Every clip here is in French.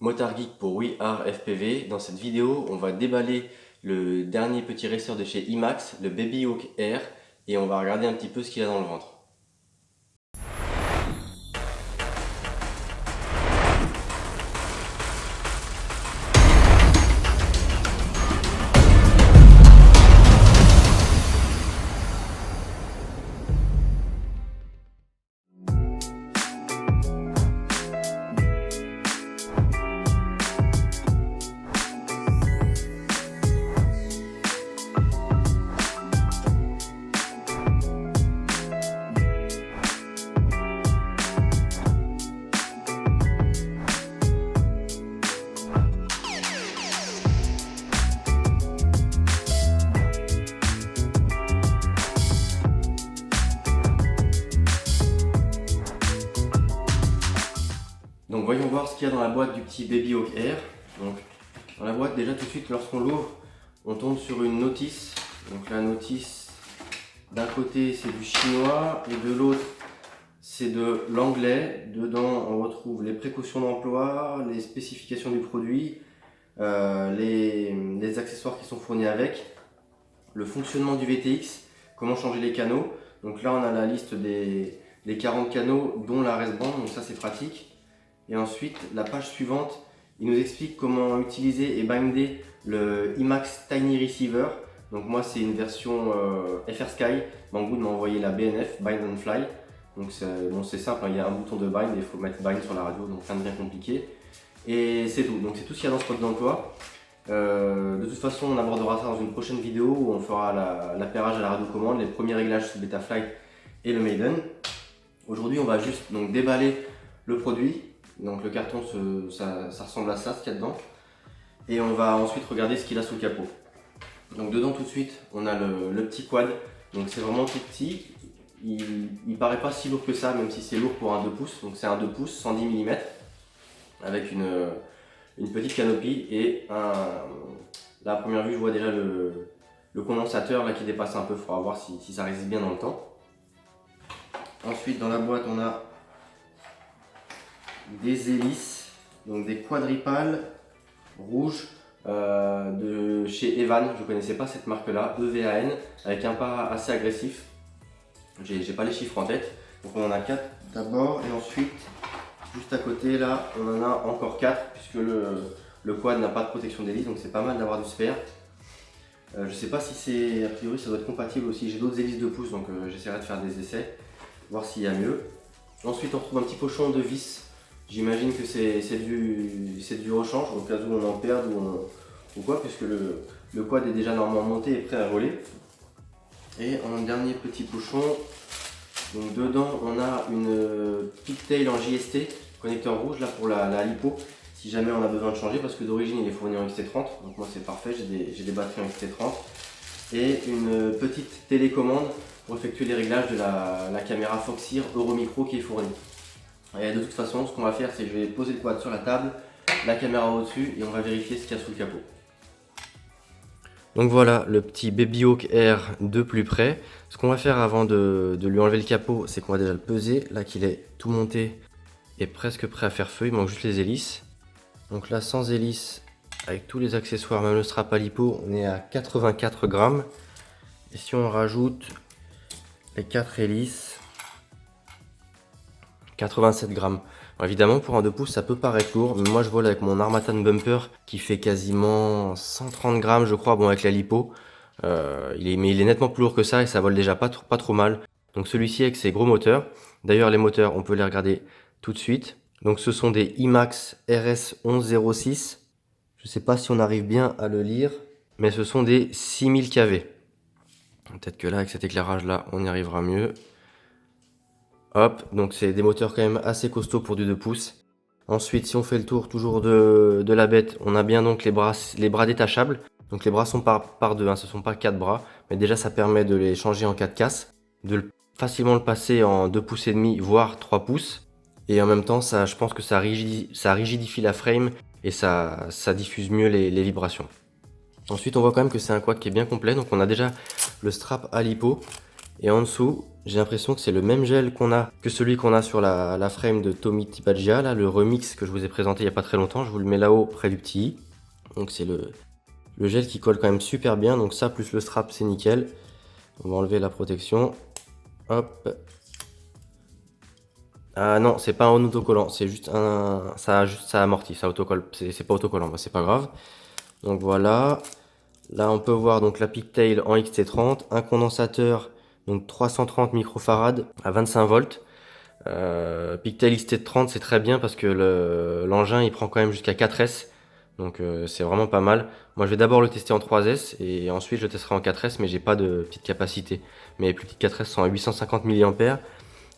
Motard Geek pour We Are FPV. Dans cette vidéo, on va déballer le dernier petit racer de chez IMAX, le Baby Hawk Air, et on va regarder un petit peu ce qu'il a dans le ventre. Donc voyons voir ce qu'il y a dans la boîte du petit Baby Hawk Air. Donc, dans la boîte, déjà tout de suite, lorsqu'on l'ouvre, on tombe sur une notice. Donc la notice, d'un côté c'est du chinois et de l'autre c'est de l'anglais. Dedans on retrouve les précautions d'emploi, les spécifications du produit, les accessoires qui sont fournis avec, le fonctionnement du VTX, comment changer les canaux. Donc là on a la liste des 40 canaux dont la rest-band, donc ça c'est pratique. Et ensuite, la page suivante, il nous explique comment utiliser et binder le IMAX Tiny Receiver. Donc moi, c'est une version FR Sky. Banggood m'a envoyé la BNF, Bind and Fly. Donc c'est simple, hein, il y a un bouton de bind et il faut mettre bind sur la radio, donc rien de bien compliqué. Et c'est tout, donc c'est tout ce qu'il y a dans ce code d'emploi. De toute façon, on abordera ça dans une prochaine vidéo où on fera l'appairage à la radio-commande, les premiers réglages sur Betaflight et le Maiden. Aujourd'hui, on va juste donc déballer le produit. Donc le carton, ça ressemble à ça, ce qu'il y a dedans. Et on va ensuite regarder ce qu'il a sous le capot. Donc dedans tout de suite, on a le petit quad. Donc c'est vraiment tout petit. Il paraît pas si lourd que ça, même si c'est lourd pour un 2 pouces. Donc c'est un 2 pouces, 110 mm, avec une petite canopie. Et là, à première vue, je vois déjà le condensateur là, qui dépasse un peu. Il faudra voir si ça résiste bien dans le temps. Ensuite, dans la boîte, on a des hélices, donc des quadripales rouges de chez Evan. Je ne connaissais pas cette marque là, EVAN, avec un pas assez agressif. J'ai pas les chiffres en tête. Donc on en a 4 d'abord, et ensuite juste à côté là on en a encore 4 puisque le quad n'a pas de protection d'hélice, donc c'est pas mal d'avoir du spare. Je sais pas si c'est, a priori ça doit être compatible aussi. J'ai d'autres hélices 2 pouces, donc j'essaierai de faire des essais, voir s'il y a mieux. Ensuite on retrouve un petit pochon de vis. J'imagine que c'est du rechange au cas où on en perde ou quoi, puisque le quad est déjà normalement monté et prêt à voler. Et en dernier petit pochon, donc dedans on a une pigtail en JST, connecteur rouge là pour la lipo, si jamais on a besoin de changer, parce que d'origine il est fourni en XT30, donc moi c'est parfait, j'ai des batteries en XT30. Et une petite télécommande pour effectuer les réglages de la caméra Foxeer Euromicro qui est fournie. Et de toute façon, ce qu'on va faire, c'est que je vais poser le quad sur la table, la caméra au-dessus, et on va vérifier ce qu'il y a sous le capot. Donc voilà le petit Baby Hawk Air de plus près. Ce qu'on va faire avant de lui enlever le capot, c'est qu'on va déjà le peser. Là qu'il est tout monté et presque prêt à faire feu, il manque juste les hélices. Donc là, sans hélices, avec tous les accessoires, même le strap à lipo, on est à 84 grammes. Et si on rajoute les 4 hélices, 87 grammes. Bon, évidemment, pour un 2 pouces, ça peut paraître lourd, mais moi je vole avec mon Armatan Bumper qui fait quasiment 130 grammes, je crois, bon, avec la lipo. Mais il est nettement plus lourd que ça et ça vole déjà pas trop mal. Donc celui-ci avec ses gros moteurs. D'ailleurs, les moteurs, on peut les regarder tout de suite. Donc ce sont des IMAX RS 1106. Je sais pas si on arrive bien à le lire, mais ce sont des 6000 kV. Peut-être que là, avec cet éclairage-là, on y arrivera mieux. Hop, donc c'est des moteurs quand même assez costauds pour du 2 pouces. Ensuite, si on fait le tour toujours de la bête, on a bien donc les bras détachables. Donc les bras sont par deux, hein, ce ne sont pas 4 bras. Mais déjà, ça permet de les changer en 4 casses, facilement le passer en 2 pouces et demi, voire 3 pouces. Et en même temps, je pense que ça rigidifie la frame et ça diffuse mieux les vibrations. Ensuite, on voit quand même que c'est un quad qui est bien complet. Donc on a déjà le strap à lipo Et en dessous, j'ai l'impression que c'est le même gel que celui qu'on a sur la frame de Tommy Tipagia, là, le remix que je vous ai présenté il n'y a pas très longtemps. Je vous le mets là-haut près du petit i. Donc c'est le gel qui colle quand même super bien. Donc ça plus le strap, c'est nickel. On va enlever la protection. Hop. Ah non, c'est pas un autocollant, c'est juste ça amortit, ça autocolle, c'est pas autocollant, bah, c'est pas grave. Donc voilà, là on peut voir donc la Pigtail en XT30, un condensateur donc 330 microfarad à 25 volts. Pigtail XT30 c'est très bien parce que l'engin il prend quand même jusqu'à 4S, donc c'est vraiment pas mal. Moi je vais d'abord le tester en 3S et ensuite je le testerai en 4S, mais j'ai pas de petite capacité. Mes plus petites 4S sont à 850 mAh.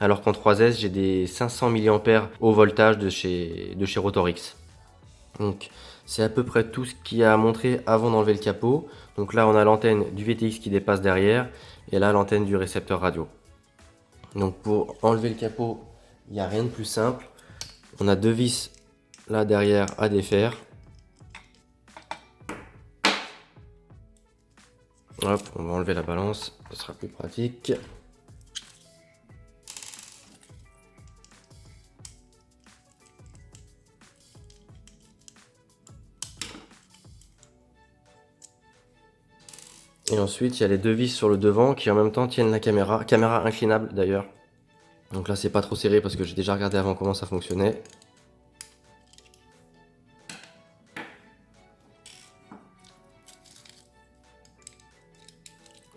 Alors qu'en 3S, j'ai des 500 mAh au voltage de chez Rotorix. Donc c'est à peu près tout ce qu'il y a à montrer avant d'enlever le capot. Donc là on a l'antenne du VTX qui dépasse derrière et là l'antenne du récepteur radio. Donc pour enlever le capot, il n'y a rien de plus simple. On a deux vis là derrière à défaire. Hop, on va enlever la balance, ce sera plus pratique. Et ensuite, il y a les deux vis sur le devant qui en même temps tiennent la caméra inclinable d'ailleurs. Donc là, c'est pas trop serré parce que j'ai déjà regardé avant comment ça fonctionnait.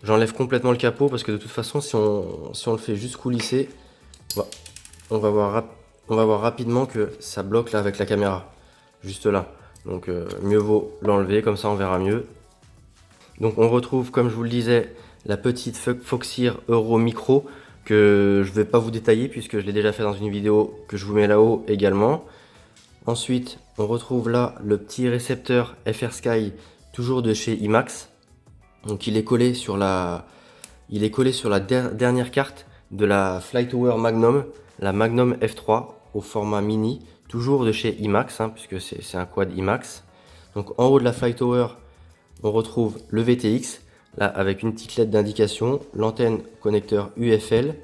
J'enlève complètement le capot parce que de toute façon, si on le fait juste coulisser, on va voir rapidement que ça bloque là avec la caméra, juste là. Donc mieux vaut l'enlever, comme ça on verra mieux. Donc on retrouve, comme je vous le disais, la petite Foxeer Euro Micro que je ne vais pas vous détailler puisque je l'ai déjà fait dans une vidéo que je vous mets là-haut également. Ensuite, on retrouve là le petit récepteur FR Sky, toujours de chez IMAX. Donc il est collé sur la dernière carte de la Flytower Magnum, la Magnum F3 au format mini, toujours de chez IMAX, hein, puisque c'est un quad IMAX. Donc en haut de la Flytower, on retrouve le VTX, là avec une petite LED d'indication, l'antenne connecteur UFL.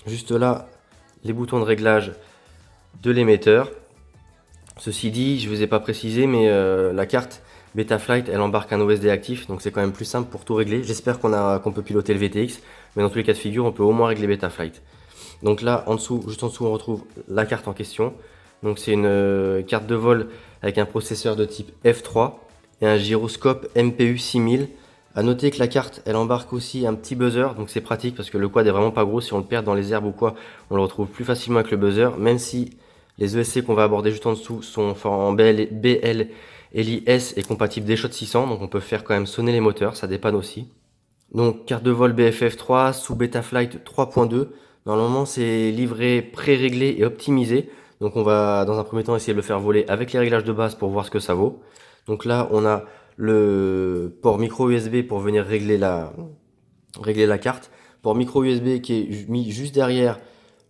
Juste là, les boutons de réglage de l'émetteur. Ceci dit, je ne vous ai pas précisé, mais la carte Betaflight, elle embarque un OSD actif, donc c'est quand même plus simple pour tout régler. J'espère qu'on peut piloter le VTX, mais dans tous les cas de figure, on peut au moins régler Betaflight. Donc là, en dessous, juste en dessous, on retrouve la carte en question. Donc c'est une carte de vol avec un processeur de type F3 et un gyroscope MPU 6000. A noter que la carte, elle embarque aussi un petit buzzer, donc c'est pratique parce que le quad est vraiment pas gros. Si on le perd dans les herbes ou quoi, on le retrouve plus facilement avec le buzzer, même si les ESC qu'on va aborder juste en dessous sont en BL LIS et compatibles DShot 600, donc on peut faire quand même sonner les moteurs, ça dépanne aussi. Donc carte de vol BFF3 sous Betaflight 3.2. Normalement c'est livré pré-réglé et optimisé. Donc on va dans un premier temps essayer de le faire voler avec les réglages de base pour voir ce que ça vaut. Donc là on a le port micro USB pour venir régler la carte. Port micro USB qui est mis juste derrière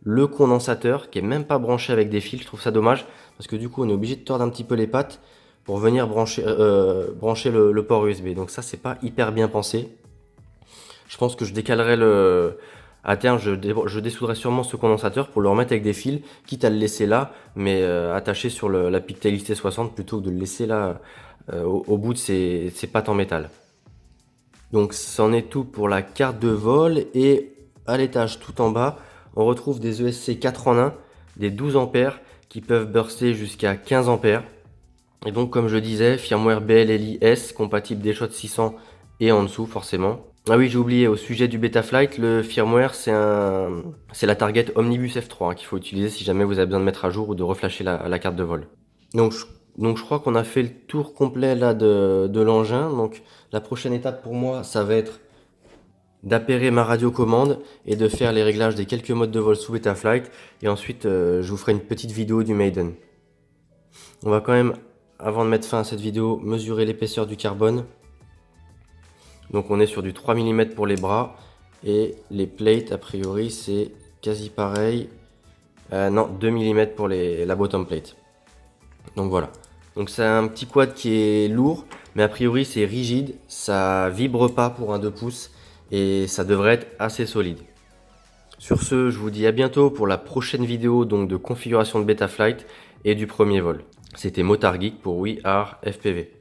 le condensateur, qui est même pas branché avec des fils. Je trouve ça dommage parce que du coup on est obligé de tordre un petit peu les pattes pour venir brancher le port USB. Donc ça c'est pas hyper bien pensé. Je pense que je décalerai à terme, je dessouderai sûrement ce condensateur pour le remettre avec des fils, quitte à le laisser là, mais attaché sur la Pigtail XT60 plutôt que de le laisser là au bout de ses pattes en métal. Donc c'en est tout pour la carte de vol, et à l'étage tout en bas, on retrouve des ESC 4 en 1, des 12 ampères qui peuvent burster jusqu'à 15 ampères. Et donc comme je disais, firmware BLLIS compatible DShot 600 et en dessous forcément. Ah oui, j'ai oublié, au sujet du Betaflight, le firmware c'est la Target Omnibus F3 qu'il faut utiliser si jamais vous avez besoin de mettre à jour ou de reflasher la carte de vol. Donc je crois qu'on a fait le tour complet là de l'engin. Donc la prochaine étape pour moi, ça va être d'appairer ma radiocommande et de faire les réglages des quelques modes de vol sous Betaflight. Et ensuite, je vous ferai une petite vidéo du Maiden. On va quand même, avant de mettre fin à cette vidéo, mesurer l'épaisseur du carbone. Donc on est sur du 3 mm pour les bras, et les plates a priori c'est quasi pareil. Non, 2 mm pour la bottom plate. Donc voilà. Donc c'est un petit quad qui est lourd, mais a priori c'est rigide, ça vibre pas pour un 2 pouces et ça devrait être assez solide. Sur ce, je vous dis à bientôt pour la prochaine vidéo donc de configuration de Betaflight et du premier vol. C'était Motard Geek pour We Are FPV.